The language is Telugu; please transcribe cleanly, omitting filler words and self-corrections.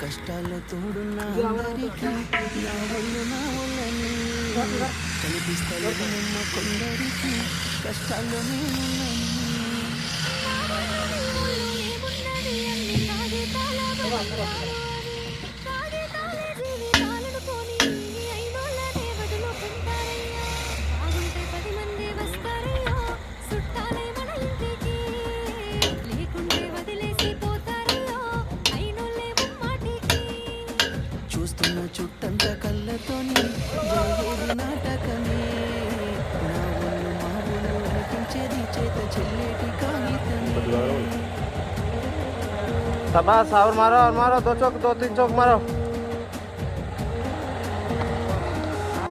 కష్టాల్లో తోడున్న అందరికీ నా ఒళ్ళు నా ఒళ్ళని కనిపిస్తాయి నమ్మ కొందరికి కష్టాల్లో నేనున్నాను. చూస్తున్న చుట్టంత కళ్ళతోని జరిగేది నాటకమే. నా ఒళ్ళు మా ఒళ్ళు అనిపించేది చేత చెల్లేటి కాగితమే. शाबाश और मारो 2 चौक 2 3 चौक मारो।